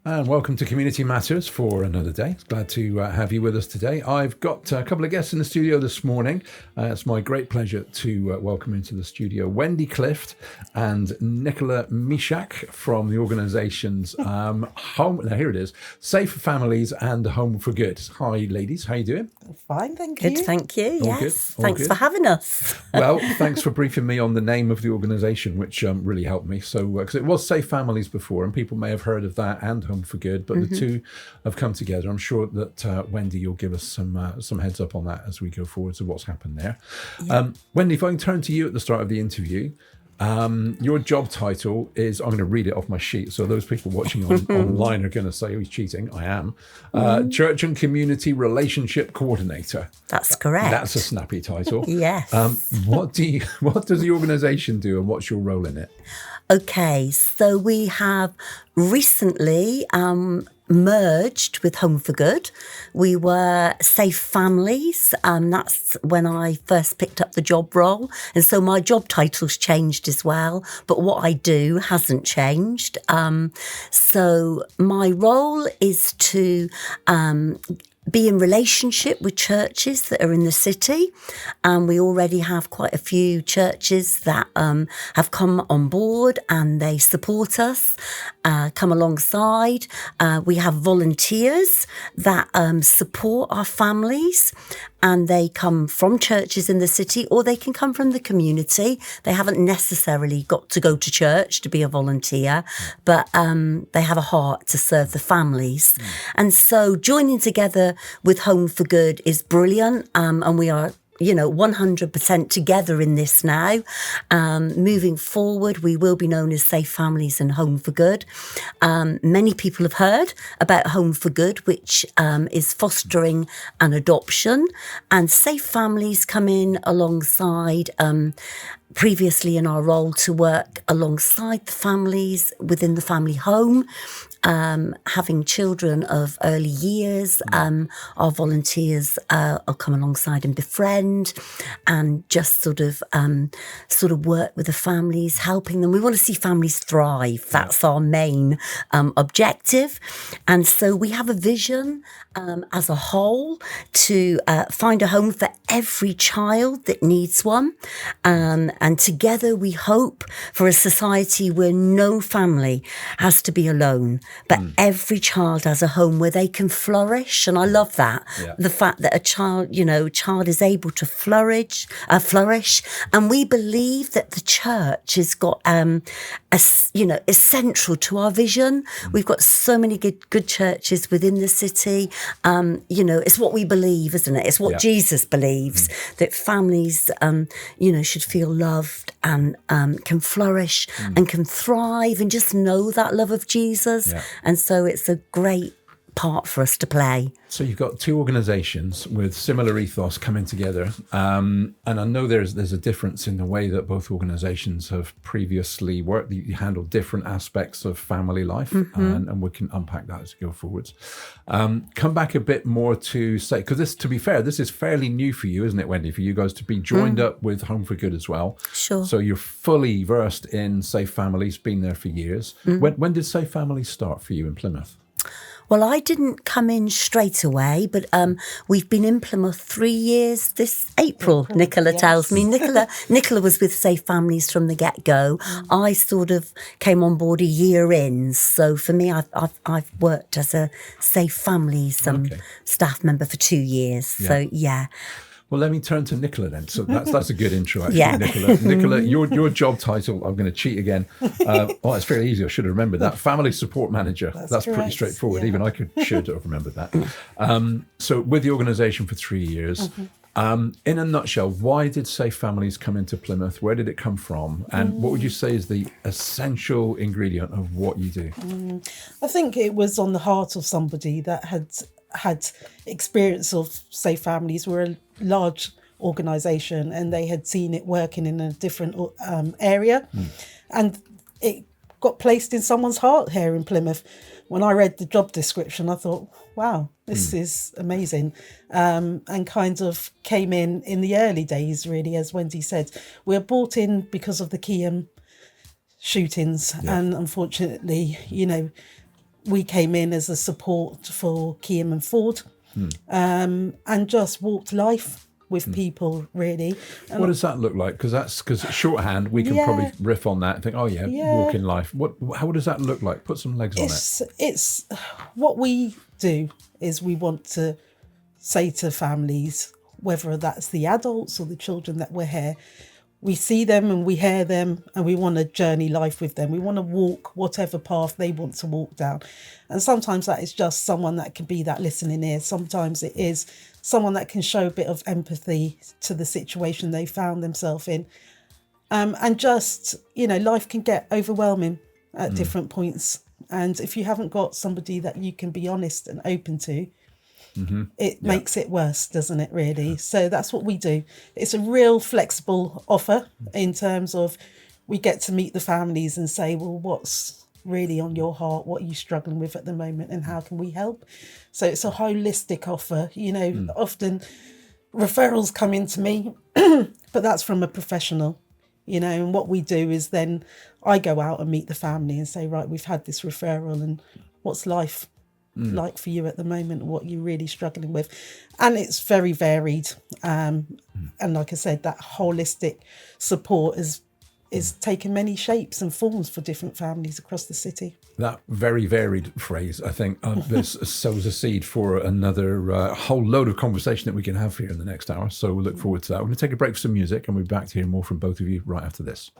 And welcome to Community Matters for another day. Glad to have you with us today. I've got a couple of guests in the studio this morning. It's my great pleasure to welcome into the studio Wendy Clift and Nicola Myshak from the organisations Home. Now here it is, Safe Families and Home4Good. Hi, ladies. How you doing? Fine, thank you. Good, thank you. All yes, good? All thanks good? for having us. Well, thanks for briefing me on the name of the organisation, which really helped me. So, because it was Safe Families before, and people may have heard of that and Home4Good, but the two have come together. I'm sure that Wendy, you'll give us some heads up on that as we go forward to what's happened there. Yeah. Wendy, if I can turn to you at the start of the interview. Your job title is, I'm going to read it off my sheet, so those people watching online are going to say, oh, he's cheating. I am. Church and Community Relationship Coordinator. That's correct. That's a snappy title. Yes. What does the organisation do, and what's your role in it? Okay, so we have recently merged with Home4Good. We were Safe Families. That's when I first picked up the job role. And so my job title's changed as well, but what I do hasn't changed. So my role is to be in relationship with churches that are in the city. We already have quite a few churches that have come on board and they support us, come alongside. We have volunteers that support our families, and they come from churches in the city, or they can come from the community. They haven't necessarily got to go to church to be a volunteer, but they have a heart to serve the families. And so joining together with Home4Good is brilliant, and we are 100% together in this now. Moving forward, we will be known as Safe Families and Home4Good. Many people have heard about Home4Good, which is fostering an adoption, and Safe Families come in alongside previously in our role to work alongside the families within the family home, having children of early years. Our volunteers will come alongside and befriend and just sort of work with the families, helping them. We want to see families thrive. That's our main objective. And so we have a vision as a whole to find a home for every child that needs one. And together we hope for a society where no family has to be alone, but every child has a home where they can flourish. And I love that. Yeah. The fact that a child is able to flourish. And we believe that the church has got, is central to our vision. We've got so many good churches within the city. It's what we believe, isn't it? It's what Jesus believes, that families, should feel loved and can flourish and can thrive and just know that love of Jesus. Yeah. And so it's a great part for us to play. So you've got two organisations with similar ethos coming together, and I know there's a difference in the way that both organisations have previously worked. You handle different aspects of family life, and we can unpack that as we go forwards. Come back a bit more to say, because to be fair, this is fairly new for you, isn't it, Wendy, for you guys to be joined up with Home4Good as well. Sure. So you're fully versed in Safe Families, been there for years. When did Safe Families start for you in Plymouth? Well, I didn't come in straight away, but we've been in Plymouth 3 years this April, Nicola tells me. Nicola was with Safe Families from the get-go. I sort of came on board a year in. So for me, I've worked as a Safe Families staff member for 2 years. Yeah. So, yeah. Well, let me turn to Nicola then. So that's a good intro, actually, Nicola. Nicola, your job title, I'm going to cheat again. It's fairly easy. I should have remembered that. Family Support Manager. That's pretty straightforward. Yeah. Even I should have remembered that. So with the organisation for 3 years, in a nutshell, why did Safe Families come into Plymouth? Where did it come from? And what would you say is the essential ingredient of what you do? I think it was on the heart of somebody that had experience of Safe Families. We're a large organisation and they had seen it working in a different area, and it got placed in someone's heart here in Plymouth. When I read the job description, I thought, wow, this is amazing, and kind of came in the early days, really. As Wendy said, we were brought in because of the Keyham shootings, and unfortunately, we came in as a support for Kiem and Ford, and just walked life with people, really. And What does that look like? Because shorthand, we can probably riff on that and think, oh yeah, walk in life. How does that look like? Put some legs on it. It's what we do is we want to say to families, whether that's the adults or the children that we're here, we see them and we hear them and we want to journey life with them. We want to walk whatever path they want to walk down. And sometimes that is just someone that can be that listening ear. Sometimes it is someone that can show a bit of empathy to the situation they found themselves in. And just, life can get overwhelming at different points. And if you haven't got somebody that you can be honest and open to, it makes it worse, doesn't it, really? So that's what we do. It's a real flexible offer in terms of we get to meet the families and say, well, what's really on your heart? What are you struggling with at the moment and how can we help? So it's a holistic offer. Often referrals come into me, but that's from a professional, and what we do is then I go out and meet the family and say, right, we've had this referral and what's life like for you at the moment, what you're really struggling with. And it's very varied. And like I said, that holistic support is taken many shapes and forms for different families across the city. That very varied phrase, I think, this sows a seed for another whole load of conversation that we can have here in the next hour. So we'll look forward to that. We're going to take a break for some music and we'll be back to hear more from both of you right after this.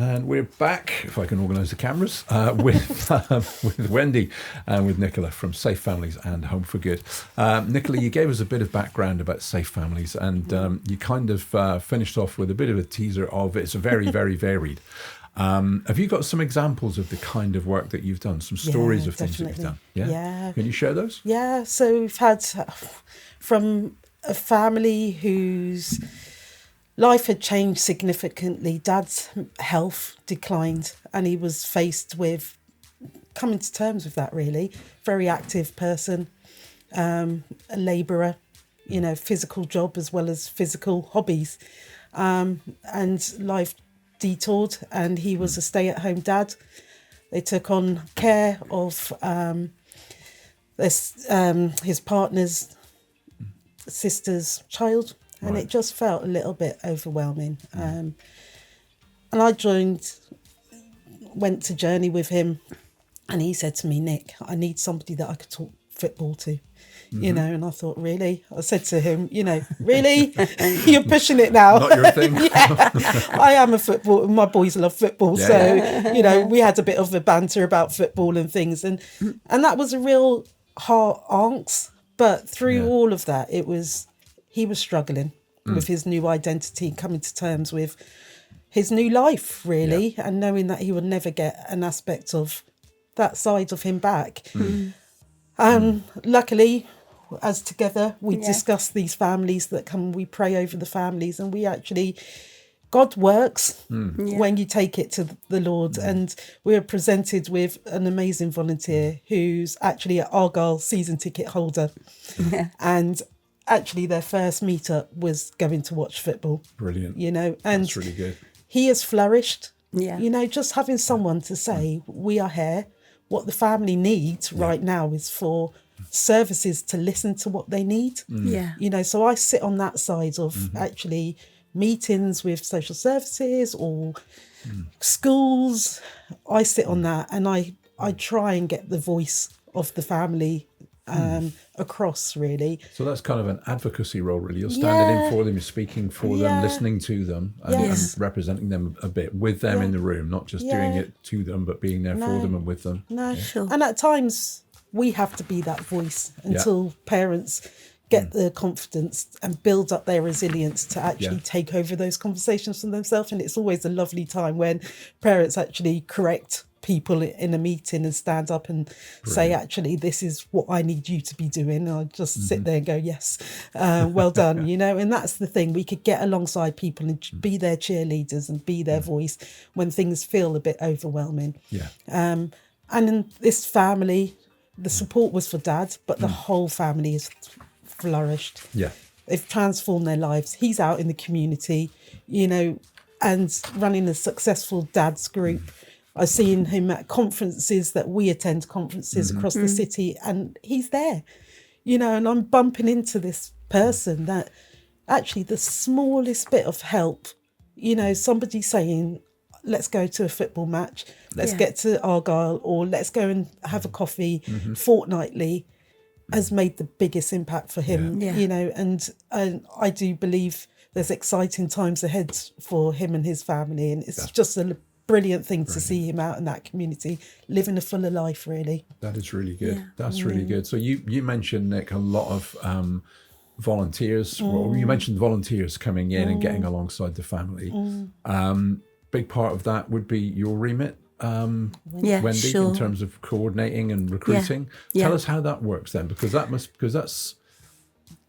And we're back, if I can organise the cameras, with Wendy and with Nicola from Safe Families and Home4Good. Nicola, you gave us a bit of background about Safe Families, and you kind of finished off with a bit of a teaser of it's very, very varied. Have you got some examples of the kind of work that you've done, some stories of things that you've done? Yeah. Can you share those? Yeah, so we've had from a family whose life had changed significantly. Dad's health declined and he was faced with coming to terms with that, really. Very active person, a labourer, physical job as well as physical hobbies. And life detoured and he was a stay-at-home dad. They took on care of his partner's sister's child. And it just felt a little bit overwhelming. And I went to journey with him. And he said to me, Nick, I need somebody that I could talk football to, and I thought, really? I said to him, really? You're pushing it now. Not your thing. I am a football. My boys love football. So, we had a bit of a banter about football and things. And that was a real heart angst. But through all of that, he was struggling with his new identity, coming to terms with his new life, really, and knowing that he would never get an aspect of that side of him back. Luckily, as together, we discuss these families that come, we pray over the families, and we actually, God works when you take it to the Lord. And we were presented with an amazing volunteer who's actually an Argyle season ticket holder. And actually their first meetup was going to watch football. Brilliant. And that's really good. He has flourished. Just having someone to say, we are here. What the family needs right now is for services to listen to what they need. So I sit on that side of actually meetings with social services or schools. I sit on that and I try and get the voice of the family across, really. So that's kind of an advocacy role, really. You're standing in for them, you're speaking for them, listening to them, and representing them a bit with them in the room, not just doing it to them, but being there for them and with them. Sure. And at times we have to be that voice until parents get the confidence and build up their resilience to actually take over those conversations for themselves. And it's always a lovely time when parents actually correct people in a meeting and stand up and say, actually, this is what I need you to be doing. And I just sit there and go, yes, well done, and that's the thing. We could get alongside people and be their cheerleaders and be their voice when things feel a bit overwhelming. And in this family, the support was for Dad, but the whole family has flourished. They've transformed their lives. He's out in the community, you know, and running a successful dads group. I've seen him at conferences that we attend, conferences across the city, and he's there, you know, and I'm bumping into this person that actually the smallest bit of help, you know, somebody saying, let's go to a football match, let's get to Argyle, or let's go and have a coffee fortnightly, has made the biggest impact for him, you know, and I do believe there's exciting times ahead for him and his family, and it's just a brilliant thing to see him out in that community, living a fuller life, really. That is really good. That's really good. So you mentioned, Nick, a lot of volunteers. Well, you mentioned volunteers coming in and getting alongside the family. Big part of that would be your remit, Wendy, in terms of coordinating and recruiting. Tell us how that works then, because that's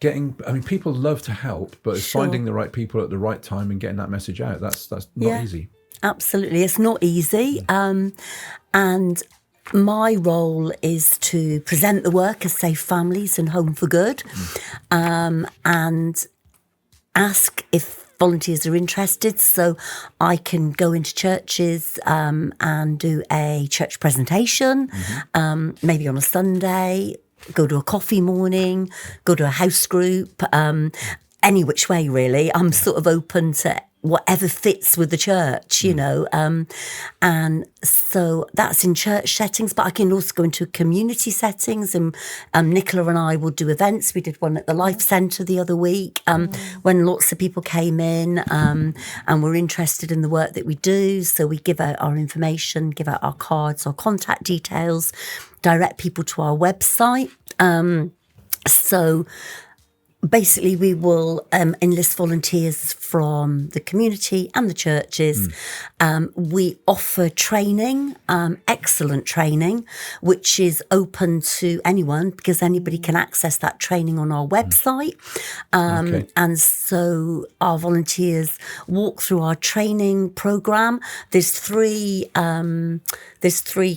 getting, I mean, people love to help, but it's finding the right people at the right time and getting that message out. That's not easy. Absolutely. It's not easy. And my role is to present the work of Safe Families and Home for Good, and ask if volunteers are interested, so I can go into churches and do a church presentation, maybe on a Sunday, go to a coffee morning, go to a house group, any which way really. I'm sort of open to whatever fits with the church, you know. And so that's in church settings, but I can also go into community settings, and Nicola and I will do events. We did one at the Life Centre the other week when lots of people came in and were interested in the work that we do. So we give out our information, give out our cards, our contact details, direct people to our website. So basically, we will enlist volunteers from the community and the churches. We offer training, excellent training, which is open to anyone, because anybody can access that training on our website. And so our volunteers walk through our training program. There's three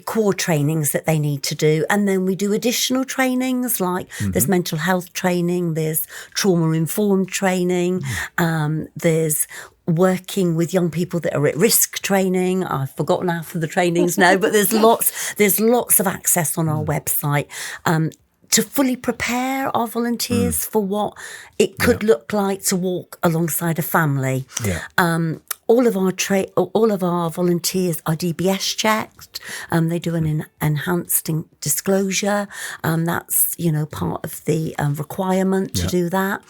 core trainings that they need to do, and then we do additional trainings, like there's mental health training, there's trauma-informed training, there's working with young people that are at risk training. I've forgotten half of the trainings now, but there's lots of access on our website to fully prepare our volunteers for what it could look like to walk alongside a family. All of our volunteers are DBS checked. They do an enhanced disclosure. That's, you know, part of the requirement to do that.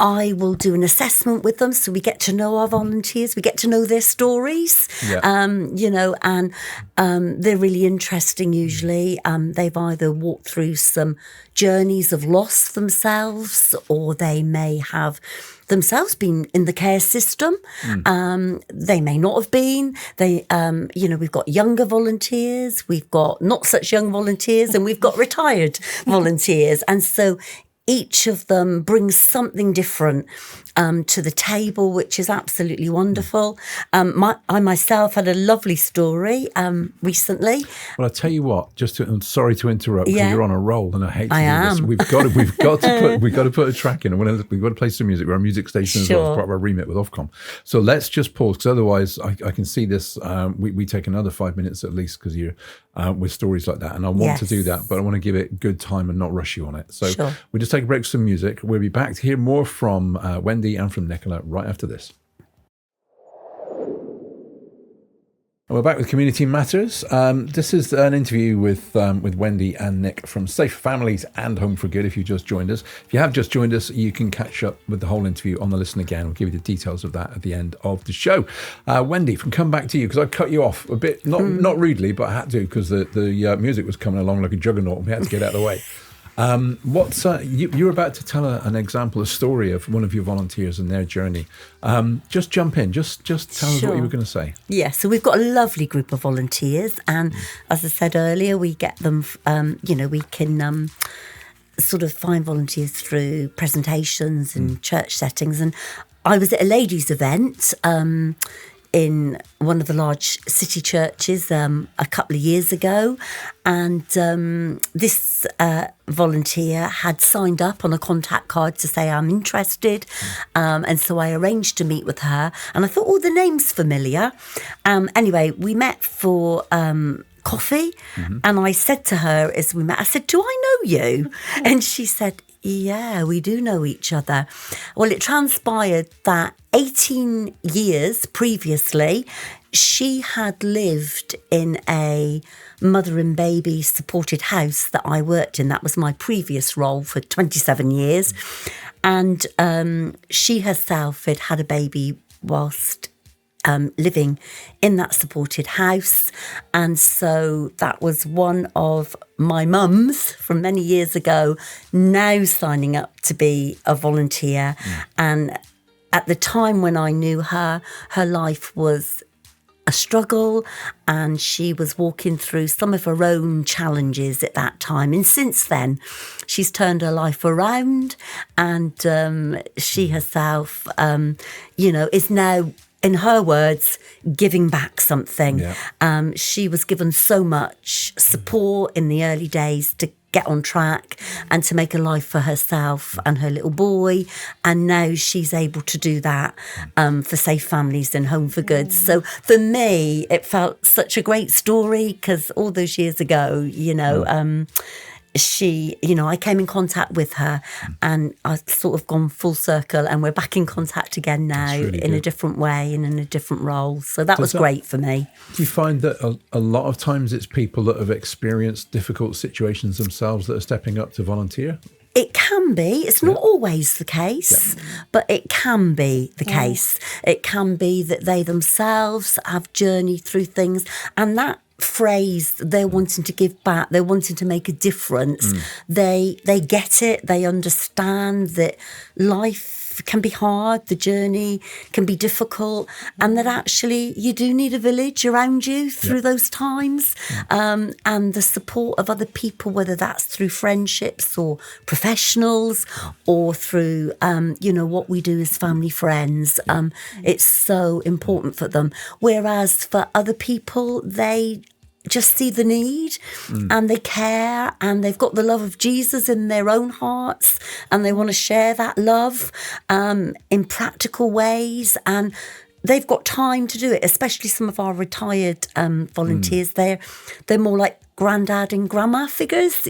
I will do an assessment with them, so we get to know our volunteers, we get to know their stories, you know, and they're really interesting usually. They've either walked through some journeys of loss themselves, or they may have themselves been in the care system. They may not have been. They, you know, we've got younger volunteers, we've got not such young volunteers, and we've got retired volunteers. And so each of them brings something different to the table, which is absolutely wonderful. I myself had a lovely story recently. Well, I tell you what, I'm sorry to interrupt, because you're on a roll, and I hate to do this. We've got to put a track in, and we've got to play some music. We're a music station as well, as part of our remit with Ofcom. So let's just pause, because otherwise I can see this. We take another 5 minutes at least, because you're with stories like that, and I want to do that, but I want to give it good time and not rush you on it. So we just take a break for some music. We'll be back to hear more from Wendy and from Nicola right after this. And we're back with Community Matters. This is an interview with Wendy and Nick from Safe Families and Home for Good, if you just joined us. If you have just joined us, you can catch up with the whole interview on the Listen Again. We'll give you the details of that at the end of the show. Wendy, if I can come back to you, because I cut you off a bit, not rudely, but I had to, because the music was coming along like a juggernaut, and we had to get out of the way. You were about to tell an example, a story of one of your volunteers and their journey. Just jump in, just tell us what you were going to say. Yeah, so we've got a lovely group of volunteers, and as I said earlier, we get them, you know, we can sort of find volunteers through presentations and church settings. And I was at a ladies' event in one of the large city churches a couple of years ago, and this volunteer had signed up on a contact card to say, I'm interested, and so I arranged to meet with her, and I thought, oh, the name's familiar. Anyway, we met for coffee, and I said to her as we met, I said, do I know you? And she said, yeah, we do know each other. Well, it transpired that 18 years previously, she had lived in a mother and baby supported house that I worked in. That was my previous role for 27 years. And she herself had a baby whilst living in that supported house. And so that was one of my mums from many years ago now signing up to be a volunteer. And at the time when I knew her, her life was a struggle, and she was walking through some of her own challenges at that time. And since then, she's turned her life around, and she herself, is now, in her words, giving back something. Yeah. She was given so much support in the early days to get on track and to make a life for herself and her little boy. And now she's able to do that for Safe Families and Home4Good. So for me, it felt such a great story, because all those years ago, she, I came in contact with her, and I've sort of gone full circle, and we're back in contact again now, really in a different way and in a different role. So that was great for me. Do you find that a lot of times it's people that have experienced difficult situations themselves that are stepping up to volunteer? It can be. It's not always the case, but it can be the case. It can be that they themselves have journeyed through things, and that phrase, they're wanting to give back, they're wanting to make a difference. They get it, they understand that life can be hard, the journey can be difficult, and that actually you do need a village around you through those times, and the support of other people, whether that's through friendships or professionals or through what we do as family friends. It's so important for them, whereas for other people, they just see the need and they care, and they've got the love of Jesus in their own hearts, and they want to share that love in practical ways, and they've got time to do it, especially some of our retired volunteers. They're more like granddad and grandma figures,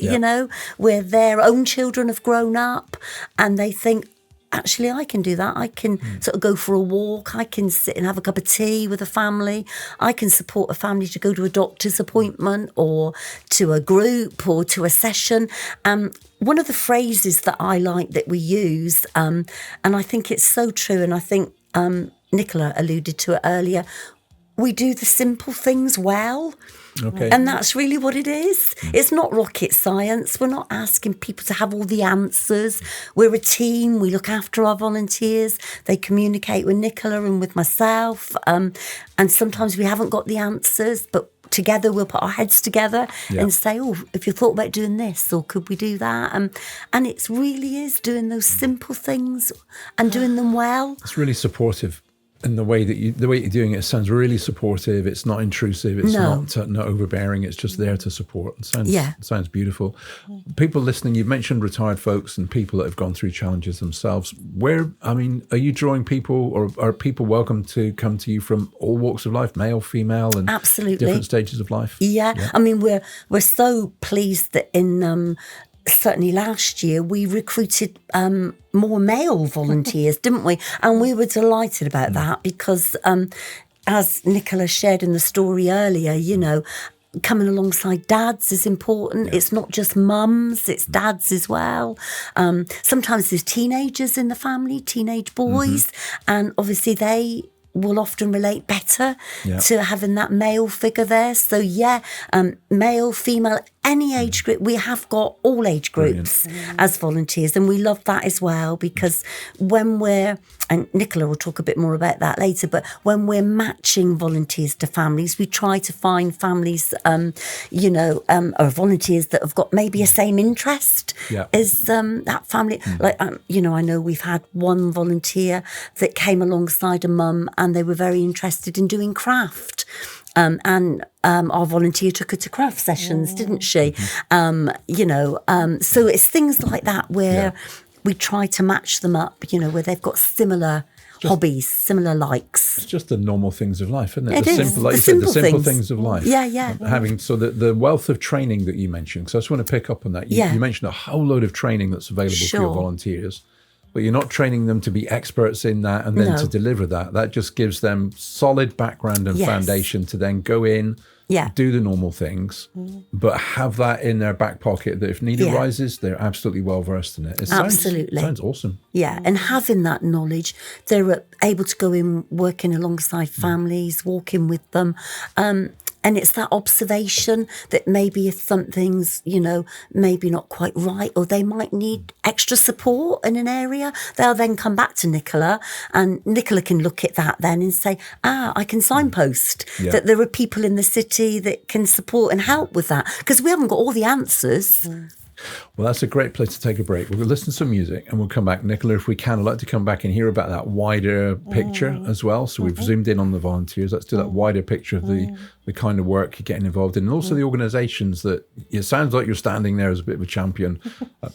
where their own children have grown up, and they think, actually, I can do that. I can sort of go for a walk. I can sit and have a cup of tea with a family. I can support a family to go to a doctor's appointment or to a group or to a session. One of the phrases that I like that we use, and I think it's so true, and I think Nicola alluded to it earlier, we do the simple things well. Okay. And that's really what it is. It's not rocket science. We're not asking people to have all the answers. We're a team. We look after our volunteers. They communicate with Nicola and with myself. And sometimes we haven't got the answers, but together we'll put our heads together and say, oh, if you thought about doing this, or could we do that? And it really is doing those simple things and doing them well. It's really supportive. And the way you're doing it sounds really supportive. It's not intrusive. It's not overbearing. It's just there to support. It sounds beautiful. People listening, you've mentioned retired folks and people that have gone through challenges themselves. Are you drawing people, or are people welcome to come to you from all walks of life, male, female, and absolutely different stages of life? Yeah. I mean, we're so pleased that in certainly last year we recruited more male volunteers, didn't we? And we were delighted about that, because as Nicola shared in the story earlier, coming alongside dads is important. Yeah. It's not just mums, it's dads as well. Sometimes there's teenagers in the family, teenage boys, and obviously they will often relate better to having that male figure there. So male, female, any age group. We have got all age groups as volunteers, and we love that as well, because when we're, and Nicola will talk a bit more about that later, but when we're matching volunteers to families, we try to find families, or volunteers that have got maybe a same interest as that family. Like, I know we've had one volunteer that came alongside a mum, and they were very interested in doing craft. And our volunteer took her to craft sessions, didn't she? So it's things like that where we try to match them up, where they've got similar hobbies, similar likes. It's just the normal things of life, isn't it? It is. Simple, like The you said, the simple simple things. things of life. Yeah. Having the wealth of training that you mentioned, because I just want to pick up on that. You mentioned a whole load of training that's available for your volunteers, but you're not training them to be experts in that and then to deliver that. That just gives them solid background and foundation to then go in, do the normal things, but have that in their back pocket that if need arises, they're absolutely well versed in it. Sounds awesome. Yeah, and having that knowledge, they're able to go in working alongside families, walking with them. And it's that observation that maybe if something's, maybe not quite right, or they might need extra support in an area, they'll then come back to Nicola, and Nicola can look at that then and say, I can signpost that there are people in the city that can support and help with that, because we haven't got all the answers. Well, that's a great place to take a break. We'll listen to some music and we'll come back. Nicola, if we can, I'd like to come back and hear about that wider picture as well. So we've zoomed in on the volunteers. Let's do that wider picture of the kind of work you're getting involved in, and also the organisations that it sounds like you're standing there as a bit of a champion.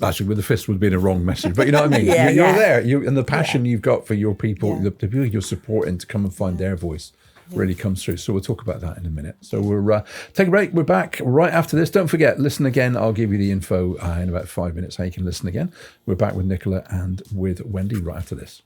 Actually, with the fist would be the wrong message, but you know what I mean? You're there. And the passion you've got for your people, the people you're supporting to come and find their voice really comes through. So we'll talk about that in a minute. So we'll take a break. We're back right after this. Don't forget, listen again. I'll give you the info in about 5 minutes how you can listen again. We're back with Nicola and with Wendy right after this.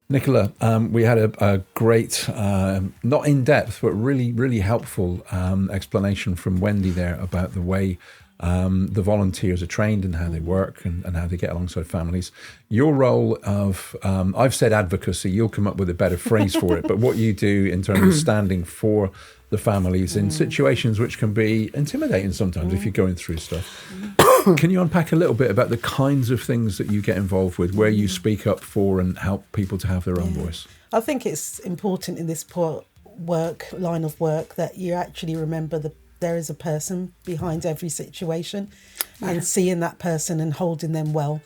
Nicola, we had a great, not in-depth, but really, really helpful explanation from Wendy there about the way the volunteers are trained and how they work and how they get alongside families. Your role of, I've said advocacy, you'll come up with a better phrase for it, but what you do in terms of standing for the families in situations which can be intimidating sometimes if you're going through stuff. Can you unpack a little bit about the kinds of things that you get involved with, where you speak up for and help people to have their own voice? I think it's important in this line of work that you actually remember there is a person behind every situation, and seeing that person and holding them well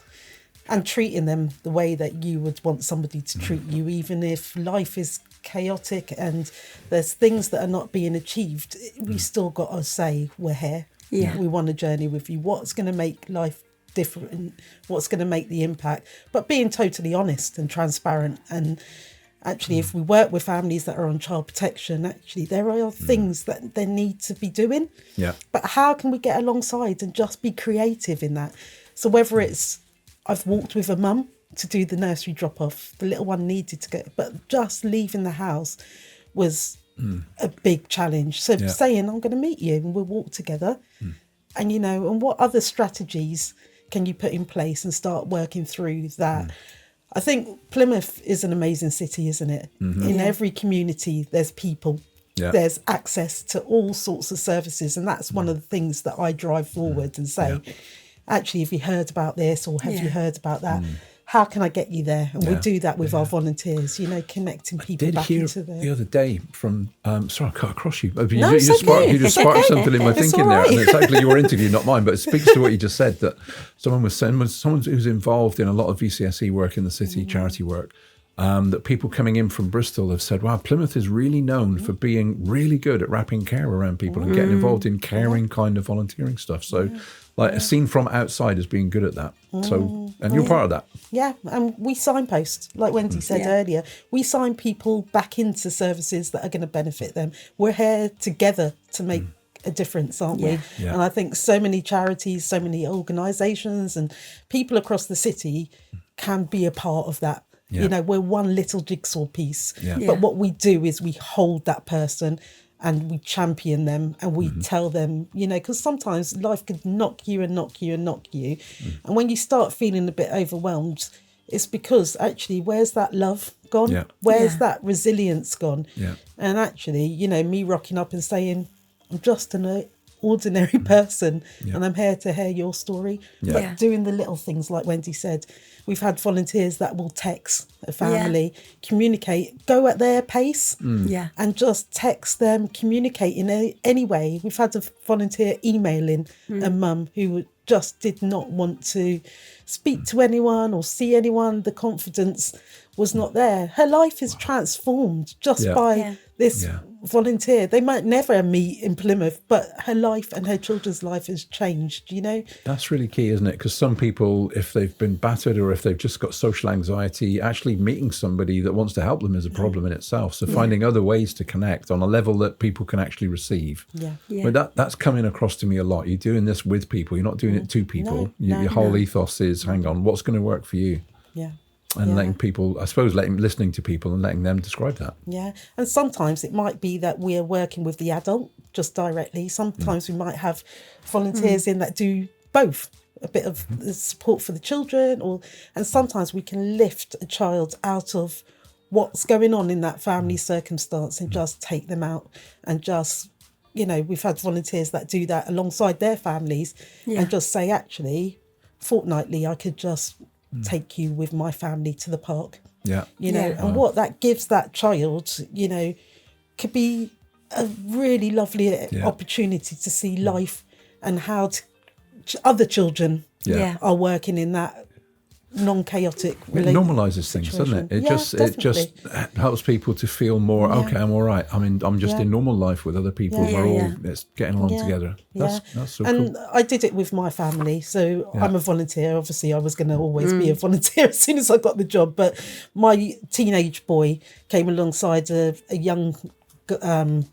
and treating them the way that you would want somebody to treat you, even if life is chaotic and there's things that are not being achieved. We still got to say, we're here. We want a journey with you. What's going to make life different? What's going to make the impact? But being totally honest and transparent. And actually, if we work with families that are on child protection, actually, there are things that they need to be doing. But how can we get alongside and just be creative in that? So whether it's, I've walked with a mum to do the nursery drop-off, the little one needed to go, but just leaving the house was a big challenge. So saying, I'm going to meet you and we'll walk together. And, and what other strategies can you put in place and start working through that? I think Plymouth is an amazing city, isn't it? In every community, there's people. There's access to all sorts of services. And that's one of the things that I drive forward and say, actually, have you heard about this or have you heard about that? How can I get you there? And we do that with our volunteers, connecting people back into the other day from, sorry, I cut across you. No, you just sparked something in my thinking there. And it's actually your interview, not mine, but it speaks to what you just said, that someone who's involved in a lot of VCSE work in the city, charity work, that people coming in from Bristol have said, wow, Plymouth is really known for being really good at wrapping care around people and getting involved in caring kind of volunteering stuff. So seen from outside as being good at that. So, and you're part of that. Yeah, and we signpost, like Wendy said earlier, we sign people back into services that are going to benefit them. We're here together to make a difference, aren't we? And I think so many charities, so many organisations and people across the city can be a part of that. We're one little jigsaw piece. But what we do is we hold that person and we champion them and we tell them, because sometimes life could knock you and knock you and knock you. And when you start feeling a bit overwhelmed, it's because actually, where's that love gone? Where's that resilience gone? And actually, me rocking up and saying, I'm just an ordinary person, and I'm here to hear your story. But doing the little things, like Wendy said, we've had volunteers that will text a family, communicate, go at their pace, and just text them, communicate in any way. We've had a volunteer emailing a mum who just did not want to speak to anyone or see anyone. The confidence was not there. Her life is transformed just by this volunteer. They might never meet in Plymouth, but her life and her children's life has changed, you know? That's really key, isn't it? Because some people, if they've been battered or if they've just got social anxiety, actually meeting somebody that wants to help them is a problem in itself. So finding other ways to connect on a level that people can actually receive. But that's coming across to me a lot. You're doing this with people. You're not doing it to people. Your whole ethos is, hang on, what's going to work for you? And letting people, I suppose, listening to people and letting them describe that. And sometimes it might be that we're working with the adult just directly. Sometimes we might have volunteers in that do both, a bit of support for the children, and sometimes we can lift a child out of what's going on in that family circumstance and just take them out and just, you know, we've had volunteers that do that alongside their families and just say, actually, fortnightly, I could just take you with my family to the park. You know, and what that gives that child, you know, could be a really lovely opportunity to see life and how other children are working in that non-chaotic it normalizes things, doesn't it? It just helps people to feel more okay, I'm all right. I mean, I'm just in normal life with other people. We're all it's getting along together. That's so and cool. I did it with my family, so I'm a volunteer. Obviously I was going to always be a volunteer as soon as I got the job, but my teenage boy came alongside a young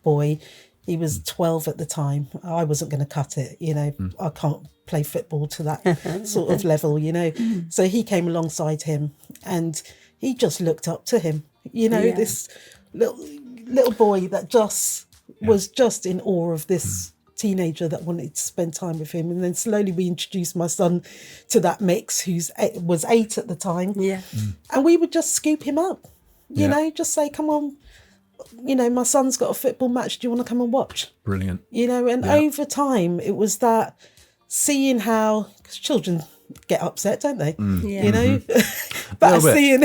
boy. He was 12 at the time. I wasn't going to cut it, you know. I can't play football to that sort of level, you know. So he came alongside him and he just looked up to him, you know, this little boy that just was just in awe of this teenager that wanted to spend time with him. And then slowly we introduced my son to that mix, was 8 at the time. And we would just scoop him up, you know, just say, come on, you know, my son's got a football match, do you want to come and watch? Brilliant. You know, and over time it was that seeing how, because children get upset, don't they? You know, but seeing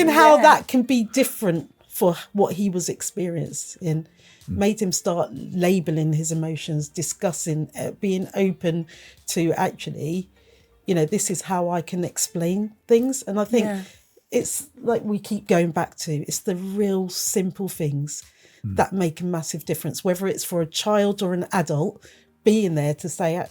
how that can be different for what he was experiencing made him start labelling his emotions, discussing, being open to actually, you know, this is how I can explain things. And I think it's like we keep going back to, it's the real simple things that make a massive difference, whether it's for a child or an adult, being there to say,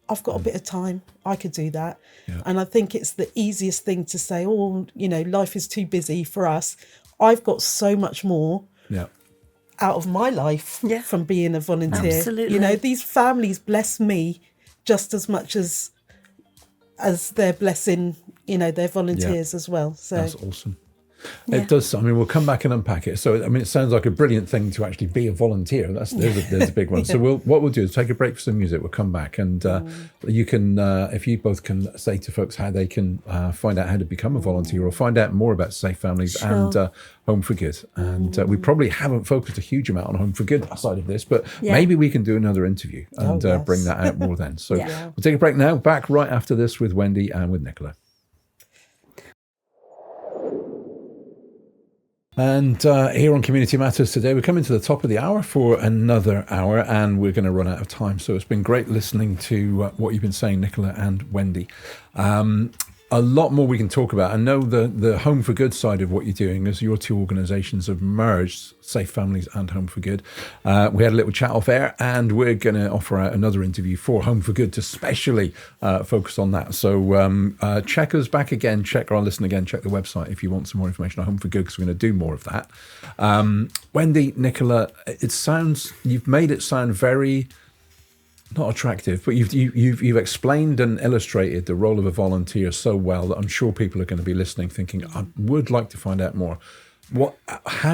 I've got a bit of time, I could do that. And I think it's the easiest thing to say, oh, you know, life is too busy for us. I've got so much more out of my life from being a volunteer. Absolutely. You know, these families bless me just as much as they're blessing, you know, their volunteers as well. So that's awesome. It does. I mean, we'll come back and unpack it. So, I mean, it sounds like a brilliant thing to actually be a volunteer. There's a big one. So what we'll do is take a break for some music. We'll come back and you can, if you both can say to folks how they can find out how to become a volunteer or find out more about Safe Families and Home for Good. And we probably haven't focused a huge amount on Home for Good aside of this, but maybe we can do another interview and bring that out more then. So we'll take a break now. Back right after this with Wendy and with Nicola. And here on Community Matters today, we're coming to the top of the hour for another hour, and we're going to run out of time. So it's been great listening to what you've been saying, Nicola and Wendy. A lot more we can talk about. I know the Home for Good side of what you're doing is your two organisations have merged, Safe Families and Home for Good. We had a little chat off air, and we're going to offer out another interview for Home for Good to specially focus on that. So check us back again, check the website if you want some more information on Home for Good, because we're going to do more of that. Wendy, Nicola, you've made it sound very... not attractive, but you've explained and illustrated the role of a volunteer so well that I'm sure people are going to be listening thinking, I would like to find out more. What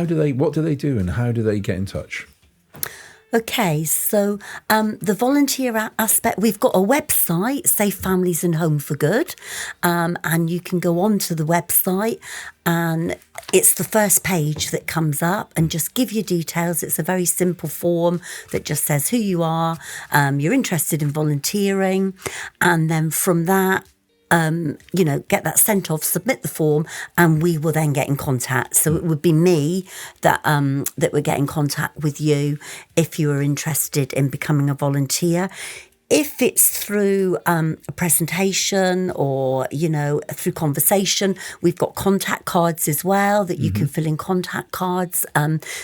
do they do and how do they get in touch? Okay, so the volunteer aspect, we've got a website, Safe Families and Home for Good, and you can go onto the website and it's the first page that comes up and just give your details. It's a very simple form that just says who you are, you're interested in volunteering, and then from that, get that sent off, submit the form, and we will then get in contact. So it would be me that would get in contact with you if you are interested in becoming a volunteer. If it's through a presentation or, through conversation, we've got contact cards as well that you can fill in contact cards.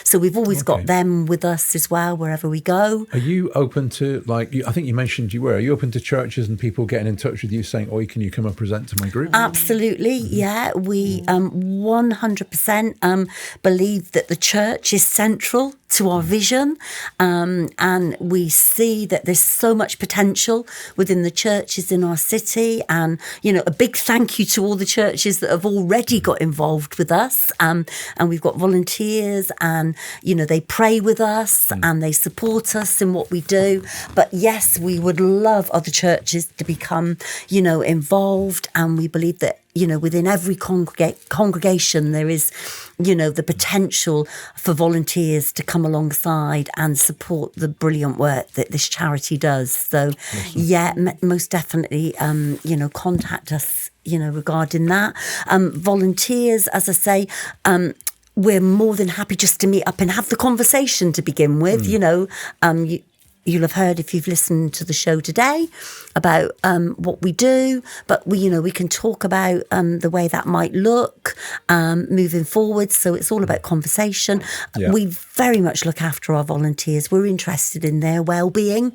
So we've always got them with us as well, wherever we go. Are you open to, I think you mentioned you were, are you open to churches and people getting in touch with you saying, can you come and present to my group? Absolutely, yeah. We 100% believe that the church is central to our vision, and we see that there's so much potential within the churches in our city, and a big thank you to all the churches that have already got involved with us, and we've got volunteers, and they pray with us and they support us in what we do. But yes, we would love other churches to become involved, and we believe that within every congregation there is, the potential for volunteers to come alongside and support the brilliant work that this charity does. So, most definitely, contact us, regarding that. Volunteers, as I say, we're more than happy just to meet up and have the conversation to begin with. You'll have heard, if you've listened to the show today, about what we do, but we can talk about the way that might look moving forward. So it's all about conversation. Yeah. We very much look after our volunteers. We're interested in their well-being,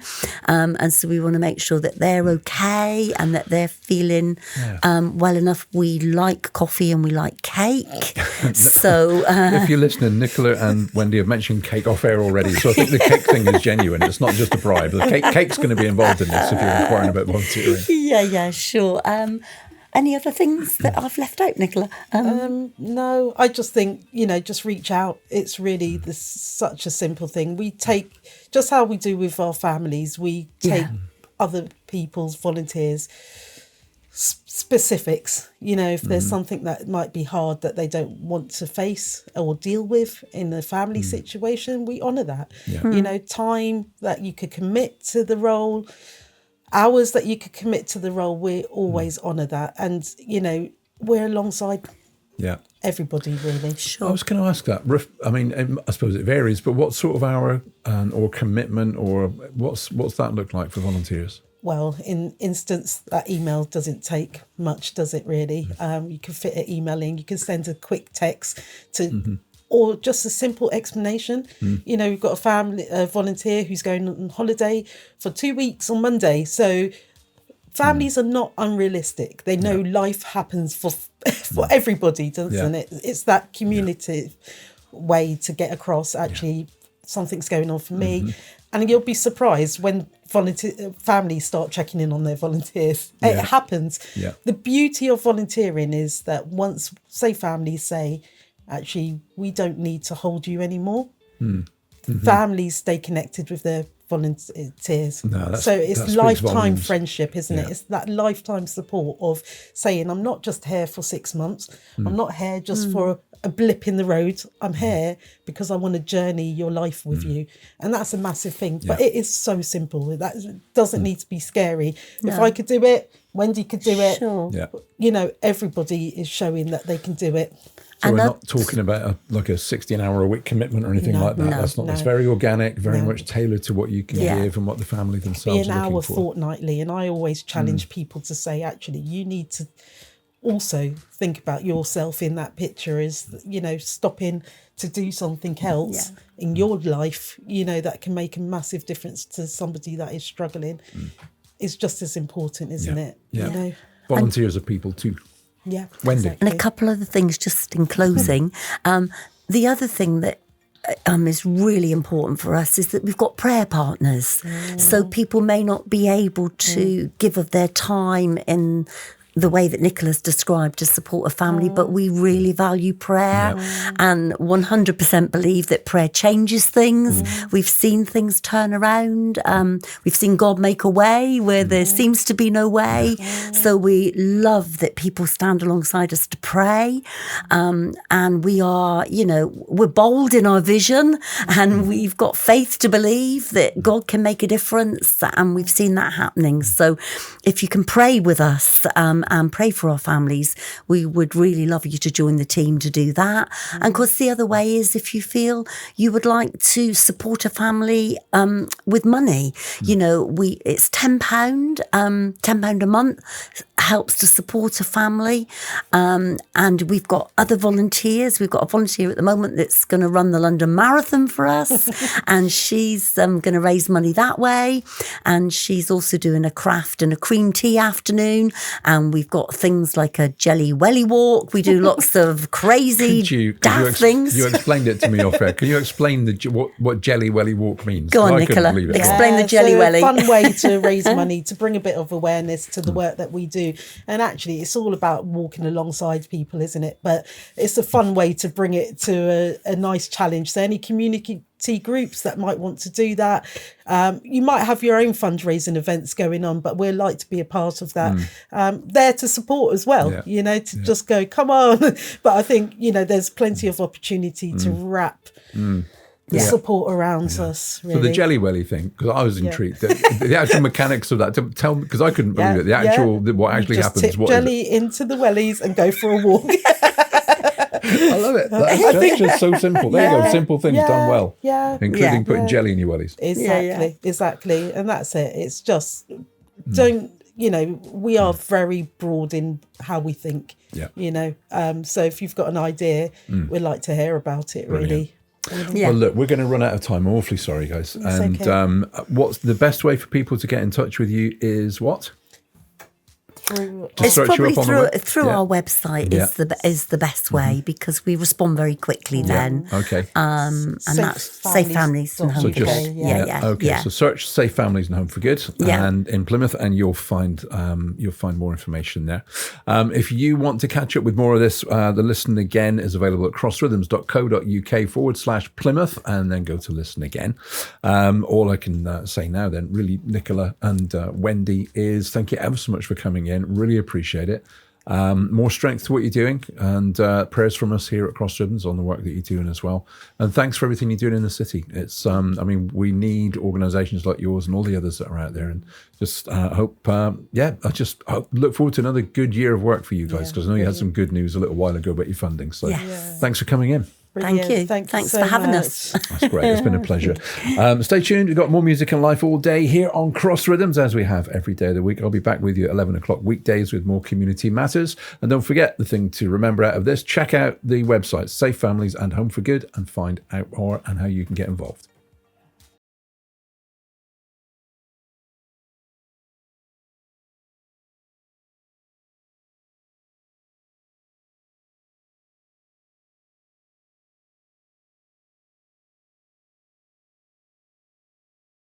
and so we want to make sure that they're okay and that they're feeling well enough. We like coffee and we like cake. So if you're listening, Nicola and Wendy have mentioned cake off air already, so I think the cake thing is genuine. It's not just a bribe. The cake's going to be involved in this if you're inquiring about volunteering. Yeah, sure. Any other things that I've left out, Nicola? No, I just think, just reach out. It's really such a simple thing. We take, just how we do with our families, we take other people's volunteers specifics, if there's something that might be hard that they don't want to face or deal with in a family situation, we honour that. Time that you could commit to the role, hours that you could commit to the role, we always honour that. And we're alongside everybody, really. Sure. I was going to ask that. I mean, I suppose it varies, but what sort of hour or commitment, or what's that look like for volunteers? Well, in instance, that email doesn't take much, does it really? You can fit an email in, you can send a quick text to, or just a simple explanation. We've got a volunteer who's going on holiday for 2 weeks on Monday. So families are not unrealistic. They know life happens for everybody, doesn't it? It's that community way to get across, actually, something's going on for me. And you'll be surprised when families start checking in on their volunteers. It happens. Yeah. The beauty of volunteering is that once, families say, actually, we don't need to hold you anymore. Families stay connected with their volunteers. So it's lifetime friendship, isn't it? It's that lifetime support of saying, I'm not just here for 6 months. I'm not here just for a blip in the road. I'm here because I want to journey your life with you. And that's a massive thing. But it is so simple. That doesn't need to be scary. No. If I could do it, Wendy could do it. Sure. Everybody is showing that they can do it. So we're not talking about a 16-hour-a-week commitment or anything like that. That's not. It's very organic, very much tailored to what you can give and what the family themselves be are looking an hour for. Fortnightly, and I always challenge people to say, actually, you need to also think about yourself in that picture. Is stopping to do something else in your life, that can make a massive difference to somebody that is struggling. It's just as important, isn't it? Yeah. Volunteers are people too. Yeah, Wendy. exactly. And a couple other things just in closing. The other thing that is really important for us is that we've got prayer partners. So people may not be able to give of their time in the way that Nicola's described to support a family, but we really value prayer and 100% believe that prayer changes things. We've seen things turn around. We've seen God make a way where there seems to be no way. So we love that people stand alongside us to pray. And we are, we're bold in our vision, and we've got faith to believe that God can make a difference. And we've seen that happening. So if you can pray with us, and pray for our families, we would really love you to join the team to do that. And of course, the other way is if you feel you would like to support a family with money. It's £10, £10 a month helps to support a family. And we've got other volunteers. We've got a volunteer at the moment that's going to run the London Marathon for us, and she's going to raise money that way. And she's also doing a craft and a cream tea afternoon. And we've got things like a jelly welly walk. We do lots of crazy daft things. You explained it to me off air. Can you explain what jelly welly walk means? Go on, Nicola. Explain the jelly welly. It's a fun way to raise money, to bring a bit of awareness to the work that we do. And actually, it's all about walking alongside people, isn't it? But it's a fun way to bring it to a nice challenge. So any community groups that might want to do that, you might have your own fundraising events going on, but we'd like to be a part of that. There to support as well, just go, come on. But I think, there's plenty of opportunity to wrap the support around us, really. So the jelly welly thing, because I was intrigued, the actual mechanics of that, tell me, because I couldn't believe it, what actually happens. Tip jelly into the wellies and go for a walk. I love it. That's just so simple. There you go. Simple things done well. Yeah. Including putting jelly in your wellies. Exactly. And that's it. It's just, we are very broad in how we think, so if you've got an idea, we'd like to hear about it, really. Well, look, we're going to run out of time. I'm awfully sorry, guys. What's the best way for people to get in touch with you is what? It's probably through our website is the best way, because we respond very quickly then. Okay. And that's Safe Families and Home for Good. So search Safe Families and Home for Good and in Plymouth, and you'll find more information there. If you want to catch up with more of this, the Listen Again is available at crossrhythms.co.uk/Plymouth, and then go to Listen Again. All I can say now then, really, Nicola and Wendy, is thank you ever so much for coming in. Really appreciate it. More strength to what you're doing, and prayers from us here at Cross Ribbons on the work that you're doing as well. And thanks for everything you're doing in the city. It's, we need organisations like yours and all the others that are out there. And just look forward to another good year of work for you guys, because I know you had some good news a little while ago about your funding. So thanks for coming in. Brilliant. Thank you. Thanks for having us. That's great. It's been a pleasure. Stay tuned. We've got more music and life all day here on Cross Rhythms, as we have every day of the week. I'll be back with you at 11 o'clock weekdays with more community matters. And don't forget the thing to remember out of this, check out the website, Safe Families and Home for Good, and find out more and how you can get involved.